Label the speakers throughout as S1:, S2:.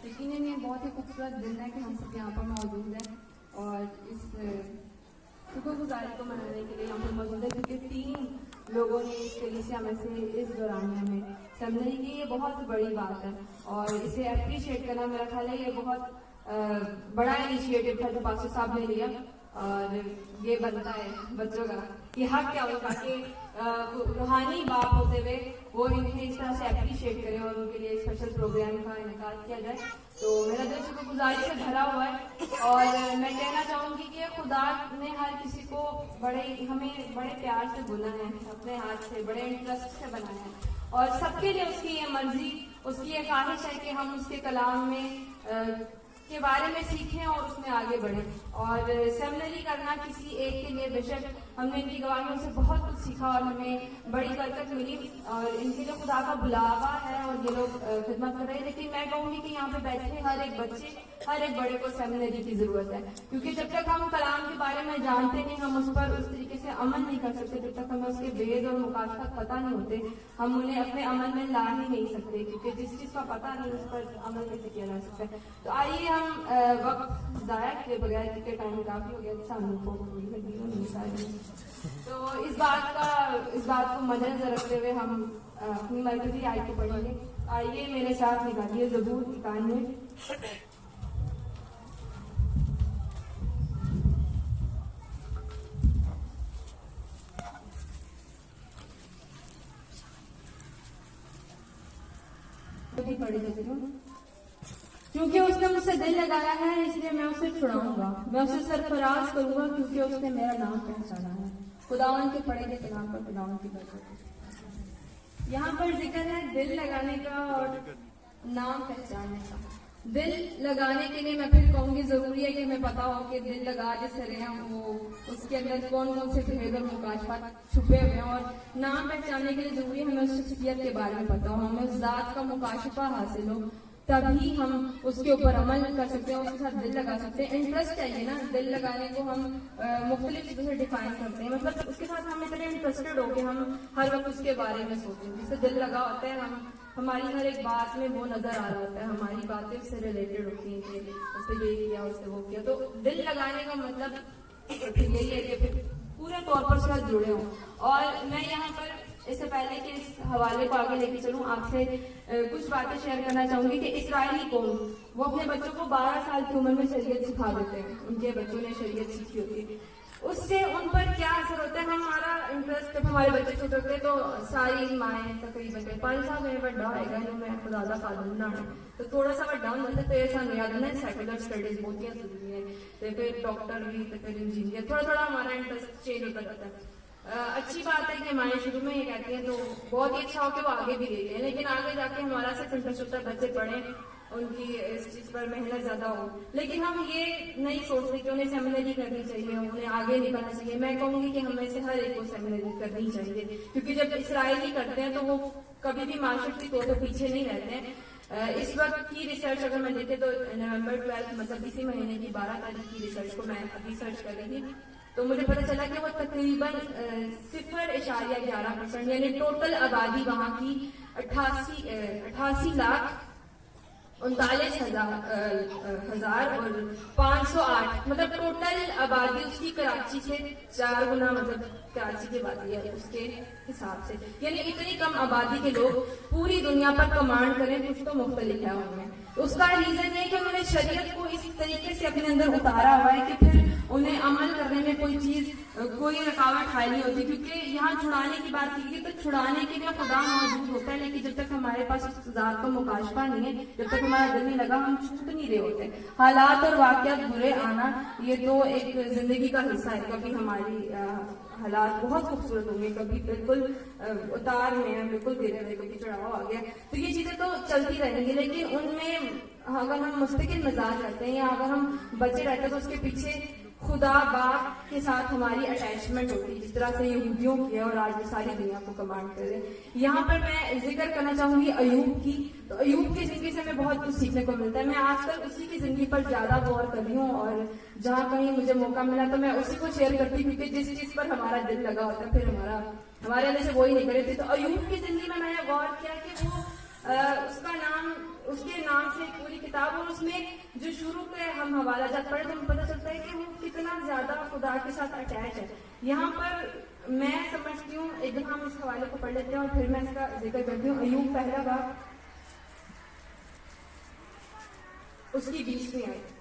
S1: یقیناً یہ بہت ہی خوبصورت دن ہے کہ ہم سب یہاں پر موجود ہیں اور اس شکر گزاری کو منانے کے لیے یہاں پر موجود ہے، کیونکہ 3 لوگوں نے اس کلیسیا میں سے اس دورانیہ میں سمجھنے کی یہ بہت بڑی بات ہے اور اسے اپریشیٹ کرنا میرا خیال ہے یہ بہت بڑا انیشیٹو تھا جو پاسٹر صاحب نے لیا اور یہ بنتا ہے بچوں کا یہ حق کیا ہوگا کہ روحانی باپ ہوتے ہوئے وہ انہیں اس طرح سے اپریشیٹ کرے اور ان کے لیے اسپیشل پروگرام کا انعقاد کیا جائے. تو میرا دل شکر گزاری سے بھرا ہوا ہے اور میں کہنا چاہوں گی کہ خدا نے ہر کسی کو ہمیں بڑے پیار سے بنا ہے، اپنے ہاتھ سے بڑے انٹرسٹ سے بنایا ہے اور سب کے لیے اس کی یہ مرضی، اس کی یہ خواہش ہے کہ ہم اس کے کلام میں کے بارے میں سیکھیں اور اس میں آگے بڑھیں. اور سیمنری کرنا کسی ایک کے لیے بے شک ہم نے ان کی گواہیوں سے بہت کچھ سیکھا اور ہمیں بڑی برکت ملی اور ان کے لیے خدا کا بلاوا ہے اور یہ لوگ خدمت کر رہے ہیں. لیکن میں کہوں گی کہ یہاں پہ بیٹھے ہر ایک بچے ہر ایک بڑے کو سیمنری کی ضرورت ہے، کیونکہ جب تک ہم کلام کے بارے میں جانتے نہیں، ہم اس پر اس طریقے سے عمل نہیں کر سکتے، جب تک ہمیں اس کے بید اور مقاصد پتہ نہیں ہوتے ہم انہیں اپنے عمل میں لا ہی نہیں سکتے، کیونکہ جس چیز کا پتہ نہیں اس پر عمل کیسے کیا جا سکتا ہے. تو آئیے ہم وقت ضائع کیے بغیر، کیونکہ ٹائم کافی ہو گیا سامنے کو لگی ہونی ساری. تو اس بات کو مد نظر رکھتے ہوئے ہم اپنی مرکزی آیت کو پڑھیں گے. آئیے میرے ساتھ نکالیے زبور 91. کیونکہ اس نے مجھ سے دل لگایا ہے اس لیے میں اسے چھڑاؤں گا، میں اسے سرفراز کروں گا کیونکہ اس نے میرا نام پہچانا ہے. خداوند کے پڑھے گئے کلام پر خداوند کی برکت. یہاں پر ذکر ہے دل لگانے کا اور نام پہچاننے کا. دل لگانے کے لیے میں پھر کہوں گی ضروری ہے کہ ہمیں پتا ہو کہ دل لگا جس سے رہے ہم وہ اس کے اندر کون کون سے بھید اور مکاشفات چھپے ہوئے ہیں. اور نام پہچاننے کے لیے ضروری ہے ہمیں اس شخصیت کے بارے میں پتا ہو، ہمیں اس ذات کا مکاشفہ حاصل ہو، تبھی ہم اس کے اوپر عمل کر سکتے ہیں، اس کے ساتھ دل لگا سکتے ہیں. انٹرسٹ چاہیے نا، دل لگانے کو ہم مختلف چیزوں سے ڈیفائن کرتے ہیں، مطلب اس کے ساتھ ہم اتنے انٹرسٹڈ ہو کہ ہم ہر وقت اس کے بارے میں سوچیں. جس سے دل لگا ہوتا ہے ہماری ہر ایک بات میں وہ نظر آ رہا ہوتا ہے، ہماری باتیں اس سے ریلیٹڈ ہوتی ہیں کہ اس سے یہ کیا اس سے وہ کیا. تو دل لگانے کا مطلب یہی ہے کہ پھر پورے طور پر ساتھ جڑے ہوں. اور میں یہاں پر اس سے پہلے کہ اس حوالے کو آگے لے کے چلوں آپ سے کچھ باتیں شیئر کرنا چاہوں گی کہ اسرائیلی قوم وہ اپنے بچوں کو 12 سال کی عمر میں شریعت سکھا دیتے ہیں. ان کے بچوں نے شریعت سیکھی ہوتی ہے، اس سے ان پر کیا اثر ہوتا ہے. ہمارا انٹرسٹ جب ہمارے بچے چھوٹے ہوتے ہیں تو ساری مائیں تقریباً 5 سال میرے بڑا ہوئے گا جو میں زیادہ قابل بنانا تو تھوڑا سا بڑا ہوتا ہے تو یہ سانو یاد ہے سیکولر اسٹڈیز بہت ہی ضروری ہے، تو پھر ڈاکٹر بھی تو پھر انجینئر، تھوڑا تھوڑا ہمارا انٹرسٹ چینج ہوتا جاتا ہے. اچھی بات ہے کہ مائیں شروع میں یہ کہتی ہیں تو بہت ہی اچھا ہو کہ وہ آگے بھی دیتے ہیں، لیکن آگے جا کے ہمارا صرف انٹرسٹ ہوتا ہے بچے پڑھیں، ان کی اس چیز پر محنت زیادہ ہو. لیکن ہم یہ نہیں سوچتے کہ انہیں سیمنری کرنی چاہیے، انہیں آگے نکلنا چاہیے. میں کہوں گی کہ ہمیں سے ہر ایک کو سیمنری کرنی چاہیے، کیونکہ جب اسرائیلی کرتے ہیں تو وہ کبھی بھی معاشرتی طور پر پیچھے نہیں رہتے ہیں. اس وقت کی ریسرچ اگر میں دیکھے تو نومبر 12 مطلب اسی مہینے کی 12 تاریخ کی ریسرچ کو میں ابھی سرچ کر رہی تھی تو مجھے پتہ چلا کہ وہ تقریباً 0.11% یعنی ٹوٹل آبادی وہاں کی 88,39,508 مطلب ٹوٹل آبادی اس کی کراچی سے 4 گنا مطلب کراچی کی آبادی ہے اس کے حساب سے، یعنی اتنی کم آبادی کے لوگ پوری دنیا پر کمانڈ کریں. کچھ تو مختلف ہے ان میں. اس کا ریزن یہ کہ انہوں نے شریعت کو اس طریقے سے اپنے اندر اتارا ہوا ہے کہ پھر انہیں عمل کرنے میں کوئی رکاوٹ حائل نہیں ہوتی. کیونکہ یہاں چھڑانے کی بات کی گئی تو چھڑانے کے لیے خدا موجود ہوتا ہے، لیکن جب تک ہمارے پاس اس ذات کا مکاشفہ نہیں ہے، جب تک ہمارا دل نہیں لگا ہم چھوٹ نہیں رہے ہوتے. حالات اور واقعات برے آنا یہ تو ایک زندگی کا حصہ ہے. کبھی ہماری حالات بہت خوبصورت ہوں گے، کبھی بالکل اتار میں ہیں، بالکل گرے ہوئے، کبھی چڑھاوا آ گیا، تو یہ چیزیں تو چلتی رہیں گی. لیکن ان میں اگر ہم مستقل مزاج رہتے ہیں یا اگر ہم بچے رہتے ہیں تو اس کے پیچھے خدا باپ کے ساتھ ہماری اٹیچمنٹ ہوتی ہے، جس طرح سے یہودیوں کی ہے اور آج وہ ساری دنیا کو کمانڈ کر رہے ہیں. یہاں پر میں ذکر کرنا چاہوں گی ایوب کی. تو ایوب کی زندگی سے ہمیں بہت کچھ سیکھنے کو ملتا ہے. میں آج کل اسی کی زندگی پر زیادہ غور کر رہی ہوں اور جہاں کہیں مجھے موقع ملا تو میں اسی کو شیئر کرتی ہوں، کیونکہ جس چیز پر ہمارا دل لگا ہوتا ہے پھر ہمارے اندر سے وہی نکل رہی تھی. تو ایوب کی زندگی میں نے غور کیا کہ وہ اس کا نام، اس کے نام سے ایک پوری کتاب، اور اس میں جو شروع کے ہم حوالہ جات پڑھے تو ہمیں پتہ چلتا ہے کہ وہ کتنا زیادہ خدا کے ساتھ اٹیچ ہے. یہاں پر میں سمجھتی ہوں، ایک دن ہم اس حوالے کو پڑھ لیتے ہیں اور پھر میں اس کا ذکر کرتی ہوں. ایوب پہلا باب اس کی 20ویں آیت.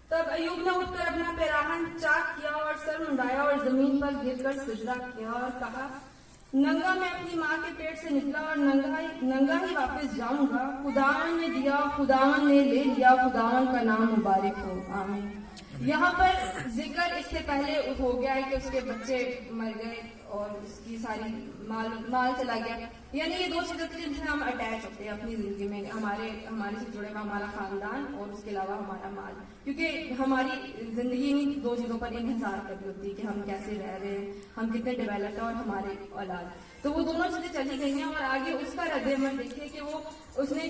S1: تب ایوب نے اٹھ کر اپنا پیراہن چاک کیا اور سر منڈایا اور زمین پر گر کر سجدہ کیا اور کہا، ننگا میں اپنی ماں کے پیٹ سے نکلا اور ننگا ہی واپس جاؤں گا. خداوند نے دیا، خداوند نے لے لیا، خداوند کا نام مبارک ہو. آمین. یہاں پر ذکر اس سے پہلے ہو گیا ہے کہ اس کے بچے مر گئے اور اس کی ساری مال چلا گیا. یعنی یہ 2 چیزیں جن سے ہم اٹیچ ہوتے ہیں اپنی زندگی میں، ہمارے سے جڑے ہوا ہمارا خاندان اور اس کے علاوہ ہمارا مال. کیونکہ ہماری زندگی میں 2 چیزوں پر انحصار کرتی ہوتی ہے کہ ہم کیسے رہ رہے ہیں، ہم کتنے ڈیولپ ہیں اور ہمارے اولاد. تو وہ دونوں چیزیں چلی گئی ہیں. اور آگے اس کا رد عمل دیکھیے کہ وہ اس نے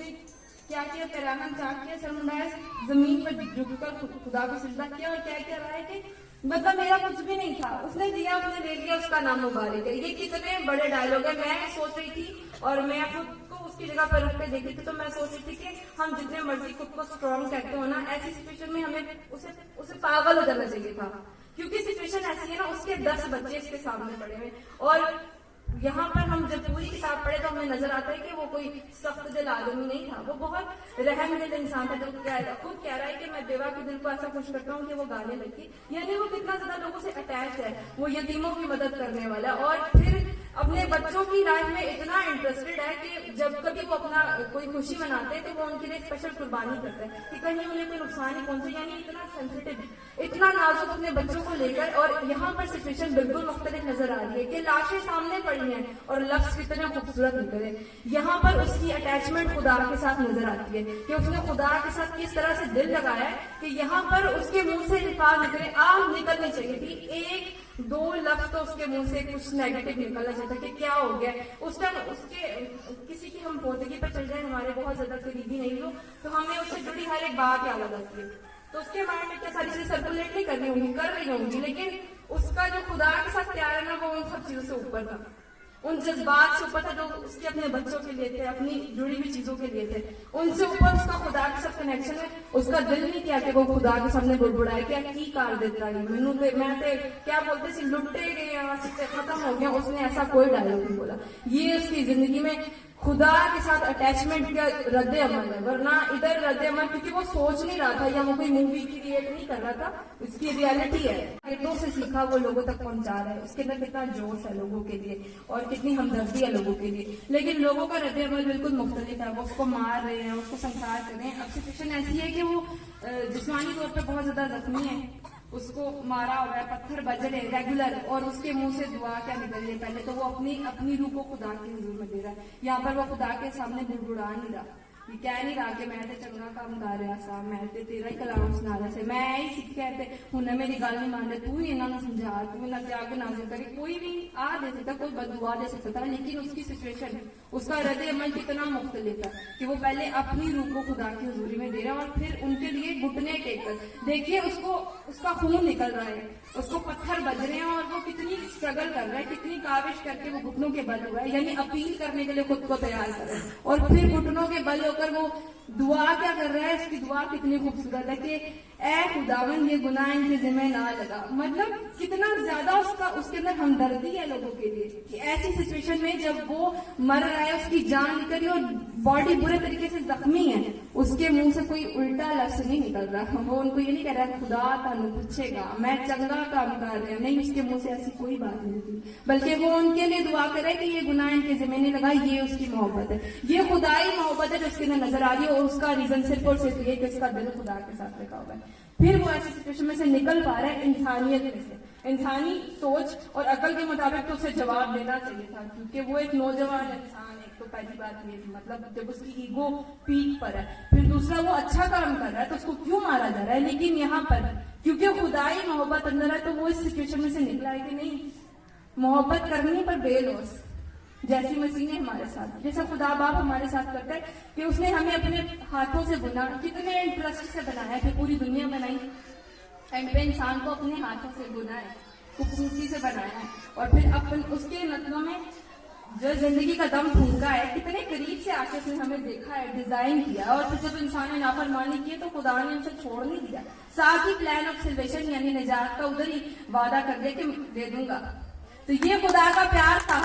S1: کیا کیا، پیراہن چاک کیا، سر منڈایا، زمین پر جھک کر خدا کو سجدہ کیا اور کیا کیا رہا ہے کہ مطلب میرا کچھ بھی نہیں تھا، اس نے دیا، اس نے لے لیا، اس کا نام مبارک ہے. یہ کتنے بڑے ڈائلوگ ہے. میں سوچ رہی تھی اور میں خود کو اس کی جگہ پر رکھ کے دیکھی تھی تو میں سوچ رہی تھی کہ ہم جتنے مرضی خود کو اسٹرانگ کہتے ہو نا، ایسی سچویشن میں ہمیں اسے پاگل ہو جانا چاہیے تھا. کیونکہ سچویشن ایسی ہے نا، اس کے 10 بچے اس کے سامنے پڑے ہوئے اور یہاں پر ہم جب پوری کتاب پڑھے تو ہمیں نظر آتا ہے کہ وہ کوئی سخت دل آدمی نہیں تھا، وہ بہت رحم دل انسان تھا. جو خود کہہ رہا ہے کہ میں بیوہ کے دل کو ایسا خوش کرتا ہوں کہ وہ گانے لگی. یعنی وہ کتنا زیادہ لوگوں سے اٹیچ ہے، وہ یتیموں کی مدد کرنے والا اور پھر اپنے بچوں کی لائف میں اتنا انٹرسٹڈ ہے کہ جب کبھی وہ اپنا کوئی خوشی مناتے ہیں تو وہ ان کے لیے اسپیشل قربانی کرتے ہیں کہ کہیں انہیں کوئی نقصان ہی پہنچے. یعنی اتنا سینسیٹیو، اتنا نازک اپنے بچوں کو لے کر. اور یہاں پر سچویشن بالکل مختلف نظر آ رہی ہے کہ لاشیں سامنے پڑی ہیں اور لفظ کتنے خوبصورت نکلے. یہاں پر اس کی اٹیچمنٹ خدا کے ساتھ نظر آتی ہے کہ اس نے خدا کے ساتھ کس طرح سے دل لگایا ہے کہ یہاں پر اس کے منہ سے الفاظ نکلے، آگ نکلنی چاہیے تھی، 1-2 لفظ تو اس کے منہ سے کچھ نیگیٹو نکلنا چاہتا کہ کیا ہو گیا. اس ٹائم اس کے کسی کی ہم پودگی پر چل جائیں، ہمارے بہت زیادہ قریبی نہیں ہو تو ہمیں اس سے جڑی ہر ایک بات یاد آ جاتی ہے. تو اس کے مائنڈ میں کیا ساری چیزیں سرکولیٹ نہیں کرنی ہوں گی، کر رہی ہوں گی، لیکن اس کا جو خدا کے ساتھ پیار ہے نا، وہ ان سب چیزوں سے اوپر تھا، ان جذبات سے اوپر تھا جو اس کے اپنے بچوں کے لیے تھے، اپنی جڑی ہوئی چیزوں کے لیے تھے. ان سے اوپر اس کا خدا کے ساتھ کنیکشن ہے. اس کا دل نہیں کیا کہ وہ خدا کے سامنے بڑبڑائے کیا کی کار دیتا ہے میں کیا بولتے تھے، لٹے گئے، ختم ہو گیا. اس نے ایسا کوئی ڈائلاگ نہیں بولا. یہ اس کی زندگی میں خدا کے ساتھ اٹیچمنٹ کا رد عمل ہے. ورنہ ادھر رد عمل کیونکہ وہ سوچ نہیں رہا تھا یا وہ کوئی مووی کریٹ نہیں کر رہا تھا، اس کی ریالٹی ہے. گیٹوں سے سیکھا وہ لوگوں تک پہنچا رہا ہے. اس کے اندر کتنا جوش ہے لوگوں کے لیے اور کتنی ہمدردی ہے لوگوں کے لیے. لیکن لوگوں کا رد عمل بالکل مختلف ہے. وہ اس کو مار رہے ہیں، اس کو سنسار کر رہے ہیں. اب سچویشن ایسی ہے کہ وہ جسمانی طور پہ بہت زیادہ زخمی ہے، اس کو مارا ہوا ہے، پتھر بج رہے ریگولر، اور اس کے منہ سے دعا کیا نکل رہی ہے. پہلے تو وہ اپنی روح کو خدا کے حضور میں دے رہا ہے. یہاں پر وہ خدا کے سامنے بڑبڑا نہیں رہا، یہ کہہ نہیں رہا کہ میں تے چنگا کام کر رہا سا، میں تے تیرا ہی کلام سنا رہا سے، میں ہی سیکھا تے ہن میری گل نہیں مان رہے، تو ہی انہاں نوں سمجھا، تو انہاں تے آگے نازل کرے. کوئی بھی آ دے سکتا، کوئی بددعا دے سکتا تھا، لیکن اس کی سچویشن، اس کا رد عمل کتنا مختلف ہے کہ وہ پہلے اپنی روح کو خدا کی حضوری میں دے رہا ہے اور پھر ان کے لیے گھٹنے ٹیک کر. دیکھیے اس کا خون نکل رہا ہے، اس کو پتھر بج رہے ہیں اور وہ کتنی اسٹرگل کر رہا ہے، کتنی کاوش کر کے وہ گھٹنوں کے بل ہوا ہے. یعنی اپیل کرنے کے لیے خود کو تیار کر رہا ہے اور پھر گھٹنوں کے بل ہو کر وہ دعا کیا کر رہا ہے. اس کی دعا کتنی خوبصورت ہے کہ اے خداوند یہ گناہ ان کے ذمہ نہ لگا. مطلب کتنا زیادہ اس کے اندر ہمدردی ہے لوگوں کے لیے کہ ایسی سچویشن میں جب وہ مر رہا ہے، اس کی جان نکل رہی اور باڈی برے طریقے سے زخمی ہے، اس کے منہ سے کوئی الٹا لفظ نہیں نکل رہا. وہ ان کو یہ نہیں کہہ رہا خدا تانوں پوچھے گا میں چنگا کام کر رہا ہوں، نہیں، اس کے منہ سے ایسی کوئی بات نہیں تھی، بلکہ وہ ان کے لیے دعا کرے کہ یہ گناہ ان کے ذمہ نہیں لگا. یہ اس کی محبت ہے، یہ خدائی محبت ہے جو اس کے اندر نظر آ رہی ہے. اور اس کا ریزن صرف اور صرف یہ کہ اس کا دل خدا کے ساتھ رکھا ہوا ہے. پھر وہ ایسی سچویشن میں سے نکل پا رہا ہے انسانیت میں سے. انسانی سوچ اور عقل کے مطابق تو اسے جواب دینا چاہیے تھا کیونکہ وہ ایک نوجوان انسان ہے. تو پہلی بات یہ مطلب جب اس کی ایگو پیک پر ہے. پھر دوسرا وہ اچھا کام کر رہا ہے تو اس کو کیوں مارا جا رہا ہے. لیکن یہاں پر کیونکہ خدائی محبت اندر ہے تو وہ اس سچویشن میں سے نکلا ہے کہ نہیں، محبت کرنے پر بے لوس، جیسی مسیح نے ہمارے ساتھ، جیسا خدا باپ ہمارے ساتھ کرتا ہے کہ اس نے ہمیں اپنے ہاتھوں سے بنا، کتنے انٹرسٹ سے بنایا کہ پوری دنیا بنائی एंड पे इंसान को अपने हाथों से बुना है, खूबसूरती से बनाया है, और फिर अपन उसके नस्लों में जो जिंदगी का दम फूंका है, कितने करीब से आके उसने हमें देखा है, डिजाइन किया, और फिर जब इंसान ने नाफरमानी की तो खुदा ने उनसे छोड़ नहीं दिया, साथ ही प्लान ऑफ सिल्वेशन यानी निजात का उधर ही वादा कर दिया कि दे दूंगा। तो ये खुदा का प्यार था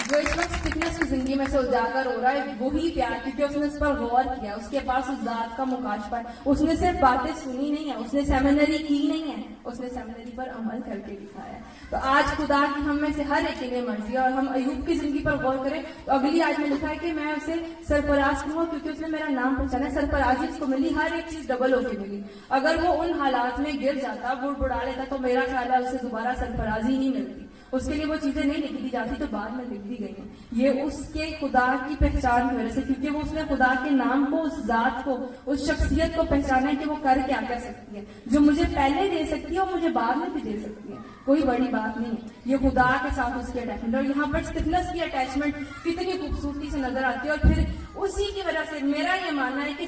S1: जो इस वक्त फिटनेस की जिंदगी में से उजागर हो रहा है, वही प्यार, क्योंकि उसने उस पर गौर किया, उसके पास उस जात का मुकाशफा है, उसने सिर्फ बातें सुनी नहीं है, उसने सेमिनरी की नहीं है, उसने सेमिनरी पर अमल करके दिखाया है। तो आज खुदा की हम में से हर एक के लिए मर्जी है, और हम अयूब की जिंदगी पर गौर करें तो अगली आयत में लिखा है कि मैं उसे सरफराज करूंगा क्योंकि उसने मेरा नाम पहचाना। सरफराजी उसको मिली, हर एक चीज डबल होके मिली। अगर वो उन हालात में गिर जाता, बुड़बुड़ा लेता, तो मेरा ख्याल है उसे दोबारा सरफराजी नहीं मिलती। उसके लिए वो चीजें नहीं लिख दी जाती, तो बाद में लिख दी गई हैं। ये उसके खुदा की पहचान की वजह से, क्योंकि वो उसने खुदा के नाम को, उस जात को, उस शख्सियत को पहचाना है कि वो कर क्या कर सकती है, जो मुझे पहले दे सकती है और मुझे बाद में भी दे सकती है। कोई बड़ी बात नहीं है, ये खुदा के साथ उसकी अटैचमेंट। और यहाँ पर स्टिफनेस की अटैचमेंट कितनी खूबसूरती से नजर आती है। और फिर उसी की वजह से मेरा ये मानना है कि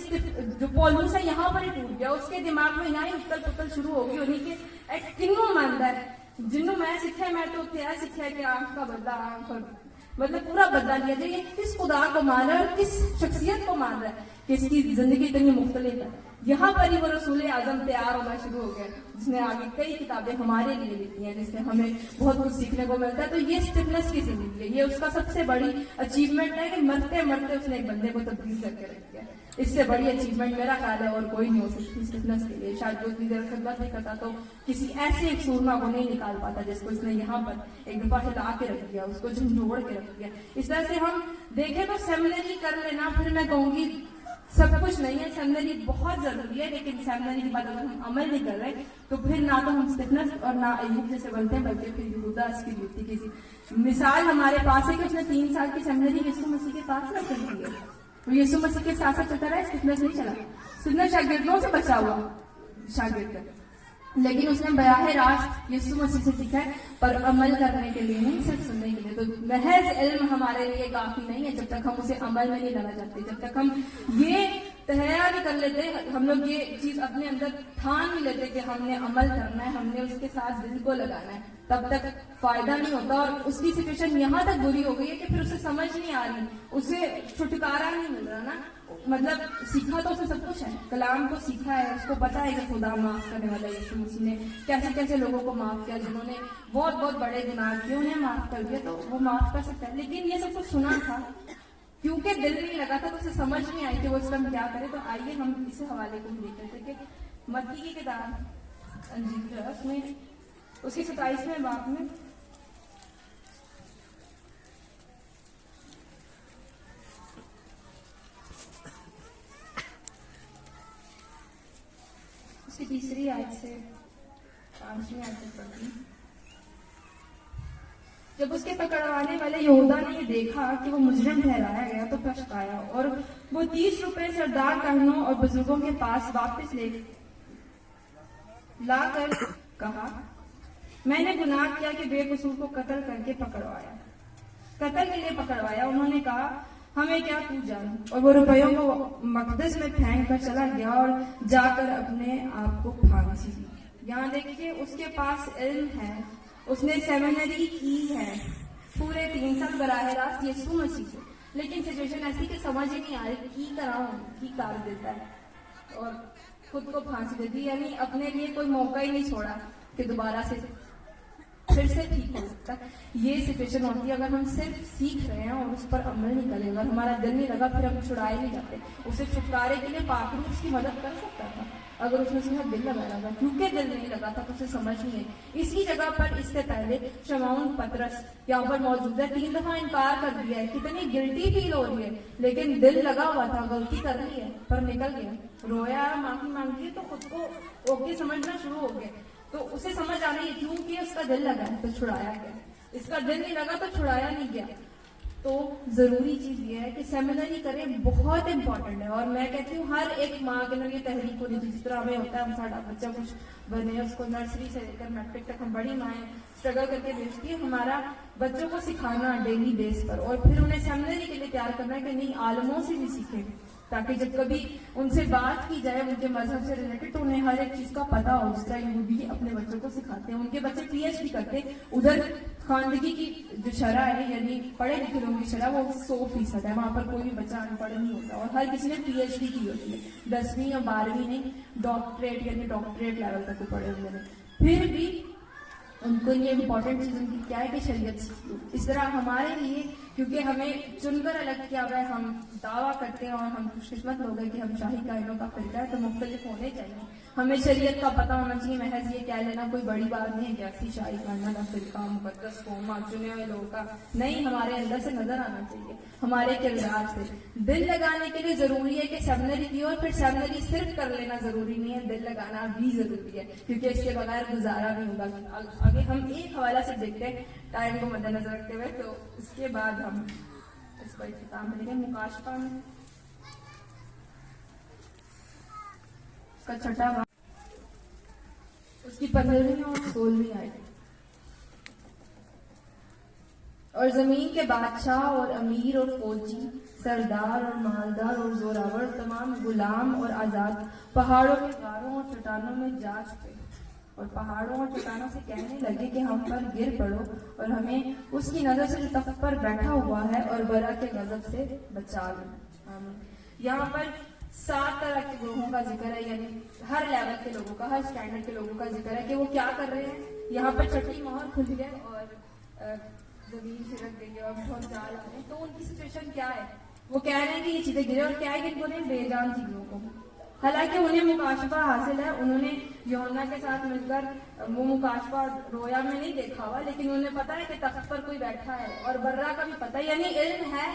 S1: जो पौलुस है यहाँ पर ही टूट गया, उसके दिमाग में यहाँ ही उथल पुथल शुरू होगी उन्हीं के किन्नू मानता है जिन्हों मैं सीखा है, मैं तो उत्थे सीखा है कि आंख का बदला, आंख और मतलब पूरा बदला लिया जाए। ये किस खुदा को मान रहा है और किस शख्सियत को मान रहा है कि इसकी जिंदगी इतनी मुख्तलिफ है। यहाँ पर ही वो रसूल आजम तैयार होना शुरू हो गया, जिसने आगे कई किताबें हमारे लिए लिखी हैं, जिससे हमें बहुत कुछ सीखने को मिलता है। तो ये स्टिफनेस की जिंदगी है, ये उसका सबसे बड़ी अचीवमेंट है कि मरते मरते उसने एक बंदे को तब्दील करके रख दिया। इससे बड़ी अचीवमेंट मेरा ख्याल है और कोई नहीं हो सकती स्टिफनेस के लिए। शायद वो इतनी देर खिदमत नहीं करता तो किसी ऐसे एक सूरमा को नहीं निकाल पाता जिसको इसने यहाँ पर एक दफा हिला के रख दिया, उसको झंझोड़ के रख दिया। इस तरह से हम देखें तो सेमिनरी कर लेना, फिर मैं कहूंगी सब कुछ नहीं है, सेमिनरी बहुत जरूरी है, लेकिन सेमिनरी के बाद अगर हम अमल नहीं कर रहे तो फिर ना तो हम स्टिफनेस और ना अयूब जैसे बनते हैं, बल्कि फिर यहूदा इसकी ड्यूटी की मिसाल हमारे पास है कि उसने 3 साल की सेमिनरी यीशु मसीह के पास रख दी है। तो यीशु मसीह के साथ साथ चलता रहा, स्टिफनेस नहीं चला। स्टिफनेस शागिर्दों से बचा हुआ शागिर्द, लेकिन उसने बराह रास्त यीशु मसीह से सीखा है, पर अमल करने के लिए नहीं, सिर्फ सुनने के लिए। तो महज इल्म हमारे लिए काफी नहीं है जब तक हम उसे अमल में नहीं लाना चाहते, जब तक हम ये तैयार नहीं कर लेते, हम लोग ये चीज अपने अंदर ठान नहीं लेते कि हमने अमल करना है, हमने उसके साथ दिल को लगाना है, तब तक फायदा नहीं होता। और उसकी सिचुएशन यहाँ तक बुरी हो गई है कि फिर उसे समझ नहीं आ रही, उसे छुटकारा नहीं मिल रहा ना। मतलब सीखा तो उसे सब कुछ है, कलाम को सीखा है, उसको पता है कि खुदा माफ करने वाला यीशु मसीह ने कैसे कैसे लोगों को माफ किया, जिन्होंने बहुत बहुत बड़े गुनाह किए उन्हें माफ कर दिया, तो वो माफ कर सकता है। लेकिन ये सब कुछ सुना था, क्योंकि दिल नहीं लगा था तो उसे समझ नहीं आई कि वो इस टाइम क्या करे। तो आइए हम इसे हवाले को देखते थे कि मत्ती की किताब अंजील जो है उसमें उसकी 27वें बाब में उसकी 3री आयत से 5वीं आयत तक पढ़ती हूं। जब उसके पकड़वाने वाले यहूदा ने ये देखा कि वो मुजरिम ठहराया गया तो पछताया, और वो 30 रुपए सरदार काहनों और बुजुर्गों के पास वापस लाकर कहा, मैंने गुनाह किया कि बेकसूर को कत्ल करके पकड़वाया, कत्ल के लिए पकड़वाया। उन्होंने कहा, हमें क्या तू जान, और वो रुपयों को मकदस में फेंक कर चला गया और जाकर अपने आप को फांसी दी। यहाँ देखिए, उसके पास इल्म है, उसने सेमिनरी की है पूरे 3 साल बराह रास्त यीशु मसीह से, लेकिन सिचुएशन ऐसी कि समझ ही नहीं आ रही की कर देता है और खुद को फांसी दे दी। यानी अपने लिए कोई मौका ही नहीं छोड़ा कि दोबारा से फिर से ठीक हो सकता है। ये सिचुएशन होती है अगर हम सिर्फ सीख रहे हैं और उस पर अमल नहीं करें, अगर हमारा दिल नहीं लगा फिर हम छुड़ाए नहीं जाते। उसे छुटकारे के लिए पाक रूह उसकी मदद कर सकता था अगर उसने उसका दिल लगाया था, क्योंकि दिल नहीं लगा था तो उसे समझ नहीं है। इसी जगह पर इससे पहले शमौन पतरस यहाँ पर मौजूद है, 3 दफा इनकार कर दिया है, कितनी गिल्टी फील हो रही है, लेकिन दिल लगा हुआ था, गलती कर रही है पर निकल गया, रोया, माफी मांग ली तो खुद को ओके समझना शुरू हो गया। तो उसे समझ आ रही है क्योंकि उसका दिल लगा है तो छुड़ाया गया, इसका दिल नहीं लगा तो छुड़ाया नहीं गया। तो जरूरी चीज ये है कि सेमिनरी करें, बहुत इंपॉर्टेंट है। और मैं कहती हूँ हर एक माँ के अंदर ये तहरीक होनी चाहिए, जिस तरह हमें होता है हम साਡਾ बच्चा कुछ बने, उसको नर्सरी से लेकर मैट्रिक तक हम बड़ी माएँ स्ट्रगल करके भेजती है हमारा बच्चों को सिखाना डेली बेस पर, और फिर उन्हें सेमिनरी के लिए तैयार करना है कि नहीं आलमों से भी सीखें, ताकि जब कभी उनसे बात की जाए उनके मजहब से रिलेटेड तो उन्हें हर एक चीज का पता हो, जिस तरह यूं भी अपने बच्चों को सिखाते हैं। उनके बच्चे पीएचडी करते हैं, उधर खानदगी की जो शरह है यानी पढ़े लिखे लोगों की शरह वो 100% है, वहां पर कोई भी बच्चा अनपढ़ नहीं होता और हर किसी ने पीएचडी की होती है, 10वीं या 12वीं नहीं, डॉक्टरेट यानी डॉक्टरेट लेवल तक वो पढ़े हुए हैं। फिर भी उनको ये इम्पोर्टेंट चीज उनकी क्या है कि शरीयत। इस तरह हमारे लिए क्योंकि हमें चुनकर अलग किया हुआ है, हम दावा करते हैं और हम खुशकिस्मत लोग हैं कि हम शाही कायनों का फिरका है, तो मुख्तलिफ होने चाहिए। हमें शरीयत का पता होना चाहिए, महज ये कह लेना कोई बड़ी बात नहीं है कि ऐसी शाही कायना का फिरका मुकद्दस कौम चुने हुए लोगों का नहीं, हमारे अंदर से नजर आना चाहिए, हमारे किरदार से। दिल लगाने के लिए जरूरी है कि सेमिनरी की और फिर सेमिनरी सिर्फ कर लेना जरूरी नहीं है, दिल लगाना भी जरूरी है क्योंकि इसके बगैर गुजारा नहीं होगा। आगे हम एक हवाला से देखते हैं टाइम को मद्देनजर रखते हुए, तो उसके बाद हम इसको इख्तिताम करेंगे। मुकाशफा में उसका छठा भाग, उसकी 15वीं और 16वीं आयत। और जमीन के बादशाह और अमीर और फौजी, सरदार और मालदार और जोरावर, तमाम गुलाम और आजाद पहाड़ों के गारों और चट्टानों में जा चुके और पहाड़ों और चट्टानों से कहने लगे कि हम पर गिर पड़ो और हमें उसकी नजर से जो तख्त पर बैठा हुआ है और बरा के गजब से बचा लो। यहाँ पर 7 तरह के ग्रोहों का जिक्र है, यानी हर लेवल के लोगों का, हर स्टैंडर्ड के लोगों का जिक्र है कि वो क्या कर रहे हैं। यहाँ पर छठी मोहर खुल गए और जमीन छिड़क गई है और बहुत जाल आ रहे हैं, तो उनकी सिचुएशन क्या है? वो कह रहे हैं कि ये चीजें गिरे और क्या है कि इनको नहीं बेजान चीजों को, हालांकि उन्हें मुकाशफा हासिल है। उन्होंने यूहन्ना के साथ मिलकर वो मुकाशफा रोया में नहीं देखा हुआ, लेकिन उन्हें पता है कि तख्त पर कोई बैठा है और बर्रा का भी पता है, यानी इल्म है।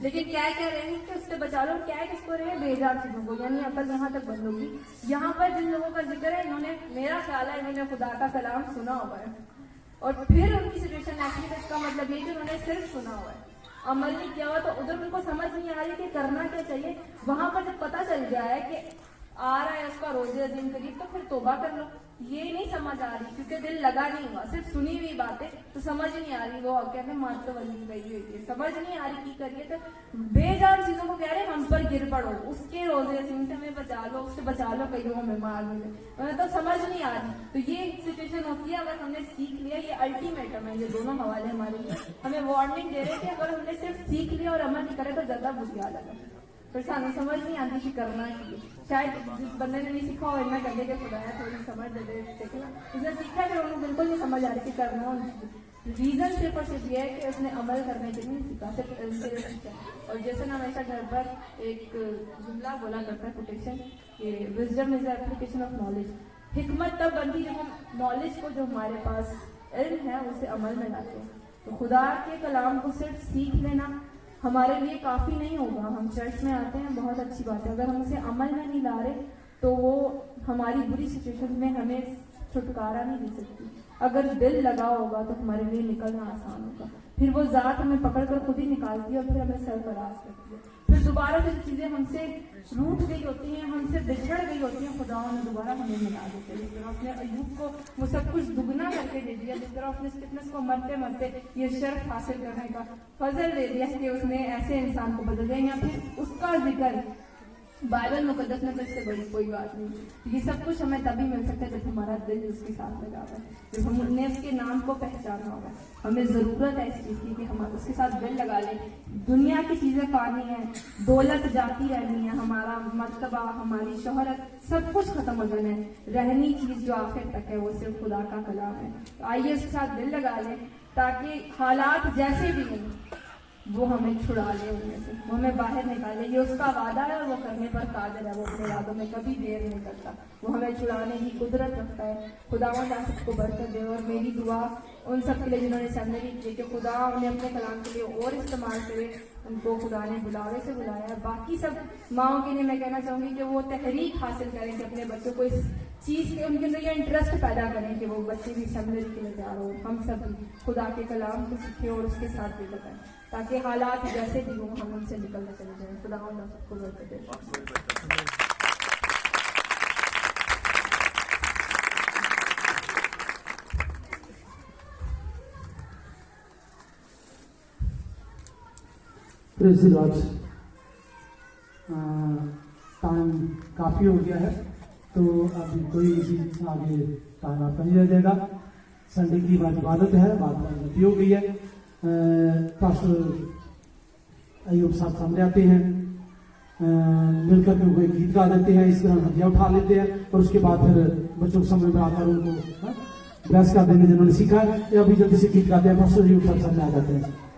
S1: लेकिन क्या कह रहे हैं कि उससे बचा लो, क्या है किसको रहे बेजार चीजों को, यानी अकल यहाँ तक बंद होगी। यहाँ पर जिन लोगों का जिक्र है, इन्होंने, मेरा ख्याल है इन्होंने खुदा का कलाम सुना हुआ है और फिर उनकी सिचुएशन ऐसी है, इसका मतलब ये कि उन्होंने सिर्फ सुना हुआ है, अमल नहीं किया हुआ, तो उधर उनको समझ नहीं आ रही कि करना क्या चाहिए। वहां पर जब पता चल गया है कि आ रहा है उसका रोजे अजीम करीब, तो फिर तौबा कर लो। ये नहीं समझ आ रही क्योंकि दिल लगा नहीं हुआ, सिर्फ सुनी हुई बातें, तो समझ नहीं आ रही। वो कहते मात तो वली गई हुई है, समझ नहीं आ रही की करिए, तो बेजान चीजों को कह रहे हम पर गिर पड़ो, उसके रोजे अजीम से हमें बचा लो, उससे बचा लो, कहीं हमें मार मिले, तो समझ नहीं आ रही। तो ये सिचुएशन होती है, अगर हमने सीख लिया, ये अल्टीमेटम है, ये दोनों हवाले हमारे लिए हमें वार्निंग दे रहे हैं कि अगर हमने सिर्फ सीख लिया और अमल नहीं करे तो ज्यादा बुरी हालत है। फिर सानू समझ नहीं आती कि करना चाहिए। शायद जिस बंदे ने नहीं सीखा हो इतना कहते कि खुदाया थोड़ी समझ दे देखे ना, उसने सीखा फिर उन्हें बिल्कुल नहीं समझ आ रही कि करना। रीजन सिर्फ और सिर्फ ये है कि उसने अमल करने के लिए नहीं सीखा, सिर्फ सीखा। और जैसे ना हमेशा घर पर एक जुमला बोला करता है कोटेशन, कि wisdom is the application of knowledge. हिकमत तब बनती जब हम नॉलेज को, जो हमारे पास इल्म है, उसे अमल में लाते हैं। तो खुदा के कलाम को सिर्फ सीख लेना हमारे लिए काफी नहीं होगा। हम चर्च में आते हैं, बहुत अच्छी बात है, अगर हम उसे अमल में नहीं ला रहे तो वो हमारी बुरी सिचुएशन में हमें छुटकारा नहीं दे सकती। अगर दिल लगा होगा तो हमारे लिए निकलना आसान होगा, फिर वो जात हमें पकड़ कर खुद ही निकालती है और फिर हमें सरफराज करती है। फिर दोबारा से जो चीजें हमसे रूठ गई होती हैं, हमसे बिछड़ गई होती हैं, खुदा ने दोबारा हमें मिला देते हैं। जिस तरह उसने अय्यूब को वो सब कुछ दुगना करके दे दिया, जिस तरह उसने स्टिफनेस को मरते मरते ये शर्फ हासिल करने का फजल दे दिया कि उसने ऐसे इंसान को बदल दिया, या फिर उसका जिक्र बाइबल मुकद्दस में तो इससे बड़ी कोई बात नहीं। ये सब कुछ हमें तभी मिल सकता है जब हमारा दिल उसके साथ लगा हुआ है, जब हमने उसके नाम को पहचाना होगा। हमें जरूरत है इस चीज की कि हम उसके साथ दिल लगा लें। दुनिया की चीजें पानी है, दौलत जाती रहनी है, हमारा मर्तबा, हमारी शोहरत, सब कुछ खत्म हो जाना है। रहनी चीज जो आखिर तक है वो सिर्फ खुदा का कलाम है। तो आइए उसके साथ दिल लगा लें ताकि हालात जैसे भी हों वो हमें छुड़ा ले, उनमें से वो हमें बाहर निकाले। ये उसका वादा है और वो करने पर कादिर है, वो अपने वादों में कभी देर नहीं करता, वो हमें छुड़ाने की कुदरत रखता है। खुदावंद आप सबको बरकत दे। और मेरी दुआ उन सब के लिए जिन्होंने सेमिनरी की कि खुदा उन्हें अपने कलाम के लिए और इस्तेमाल करे, उनको खुदा ने बुलावे से बुलाया। बाकी सब माओं के लिए मैं कहना चाहूंगी कि वो तहरीक हासिल करें कि अपने बच्चों को इस चीज के, उनके अंदर ये इंटरेस्ट पैदा करें कि वो बच्चे भी सेमिनरी के लिए तैयार हो। हम सब खुदा के कलाम को सीखें और उसके साथ भी बताएं ताकि हालात जैसे भी हों हम उनसे निकलने चले जाएं। खुदा सबको बरकत दे।
S2: Praise the Lord. काफ़ी हो गया है, तो अभी कोई भी आगे टाइम आपका नहीं रह जाएगा। संडे की बाद इबादत है, बाद में गलती हो गई है। पास्टर अयूब साहब सामने आते हैं, मिलकर के कोई गीत गा देते हैं, इस तरह हथियार उठा लेते हैं और उसके बाद फिर बच्चों के सामने में आकर उनको ब्लेस कर देंगे जिन्होंने सीखा है। अभी जल्दी से गीत गाते हैं, पास्टर अयूब साहब सामने आ जाते हैं।